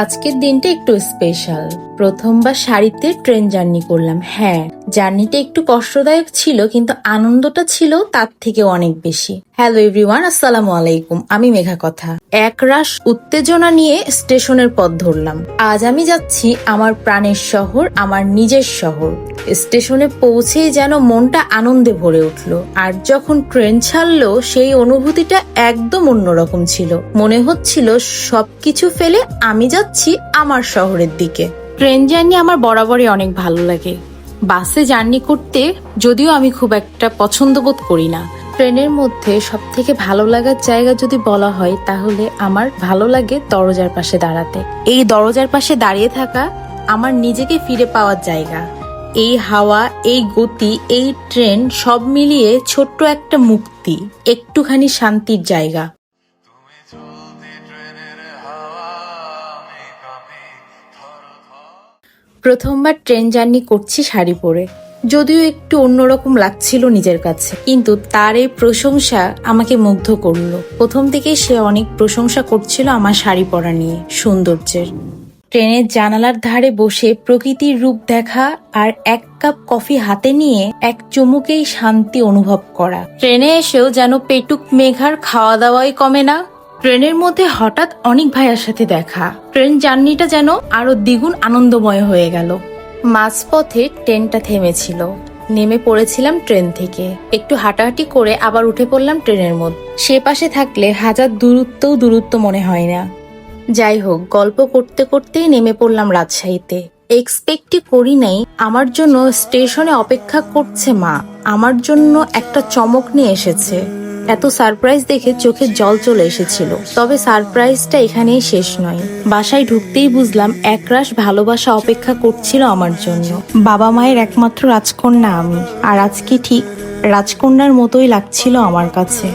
আজকের দিনটা একটু স্পেশাল। প্রথমবার শাড়িতে ট্রেন জার্নি করলাম। হ্যাঁ, জার্নিটা একটু কষ্টদায়ক ছিল, কিন্তু আনন্দটা ছিল তার থেকে অনেক বেশি। হ্যালো এভরিওয়ান, আসসালামু আলাইকুম। আমি মেঘা কথা। একরাশ উত্তেজনা নিয়ে স্টেশনের পথ ধরলাম। আজ আমি যাচ্ছি আমার প্রাণের শহর, আমার নিজের শহর। স্টেশনে পৌঁছেই যেন মনটা আনন্দে ভরে উঠলো। আর যখন ট্রেন ছাড়লো, সেই অনুভূতিটা একদম অন্যরকম ছিল। মনে হচ্ছিল সবকিছু ফেলে আমি যাচ্ছি আমার শহরের দিকে। ট্রেন জার্নি আমার বরাবরই অনেক ভালো লাগে। বাসে জার্নি করতে যদিও আমি খুব একটা পছন্দ বোধ করি না। ট্রেনের মধ্যে সব থেকে ভালো লাগার জায়গা যদি বলা হয়, তাহলে আমার ভালো লাগে দরজার পাশে দাঁড়াতে। এই দরজার পাশে দাঁড়িয়ে থাকা আমার নিজেকে ফিরে পাওয়ার জায়গা। এই হাওয়া, এই গতি, এই ট্রেন সব মিলিয়ে ছোট্ট একটা মুক্তি, একটুখানি শান্তির জায়গা। প্রথমবার ট্রেন জার্নি করছি শাড়ি পরে, যদিও একটু অন্যরকম লাগছিল নিজের কাছে, কিন্তু তার এই প্রশংসা আমাকে মুগ্ধ করলো। প্রথম থেকেই সে অনেক প্রশংসা করছিল আমার শাড়ি পরা নিয়ে, সৌন্দর্যের। ট্রেনের জানালার ধারে বসে প্রকৃতির রূপ দেখা আর এক কাপ কফি হাতে নিয়ে এক চুমুকেই শান্তি অনুভব করা। ট্রেনে এসেও যেন পেটুক মেঘার খাওয়া দাওয়াই কমে না। ট্রেনের মধ্যে হঠাৎ অনেক ভাইয়ার সাথে দেখা। ট্রেন জার্নিটা যেন আরো দ্বিগুণ আনন্দময় হয়ে গেল। মাঝপথে ট্রেনটা থেমেছিল। নেমে পড়েছিলাম ট্রেন থেকে। একটু হাঁটাহাঁটি করে আবার উঠে পড়লাম ট্রেনের মধ্যে। সে পাশে থাকলে হাজার দূরত্ব মনে হয় না। যাই হোক, গল্প করতে করতেই নেমে পড়লাম রাজশাহীতে। এক্সপেক্টই করি নাই আমার জন্য স্টেশনে অপেক্ষা করছে মা। আমার জন্য একটা চমক নিয়ে এসেছে। এত সারপ্রাইজ দেখে চোখে জল চলে এসেছিল। তবে সারপ্রাইজটা এখানেই শেষ নয়। বাসায় ঢুকতেই বুঝলাম একরাশ ভালোবাসা অপেক্ষা করছিল আমার জন্য। বাবা মায়ের একমাত্র রাজকন্যা আমি, আর আজকে ঠিক রাজকন্যার মতোই লাগছিল আমার কাছে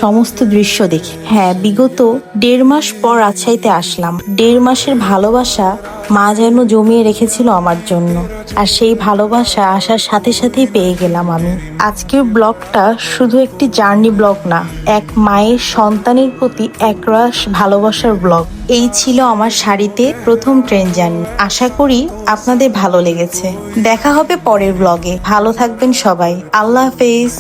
সমস্ত দৃশ্য দেখে। হ্যাঁ, বিগত 1.5 মাস পর রাজশাহীতে আসলাম। 1.5 মাসের ভালোবাসা মা যেন জমিয়ে রেখেছিল আমার জন্য, আর সেই ভালোবাসা আসার সাথে সাথেই পেয়ে গেলাম আমি। আজকের ব্লগটা শুধু একটি জার্নি ব্লগ না, এক মায়ের সন্তানের প্রতি একরাশ ভালোবাসার ব্লগ। এই ছিল আমার শাড়িতে প্রথম ট্রেন জার্নি। আশা করি আপনাদের ভালো লেগেছে। দেখা হবে পরের ব্লগে। ভালো থাকবেন সবাই। আল্লাহ হাফেজ।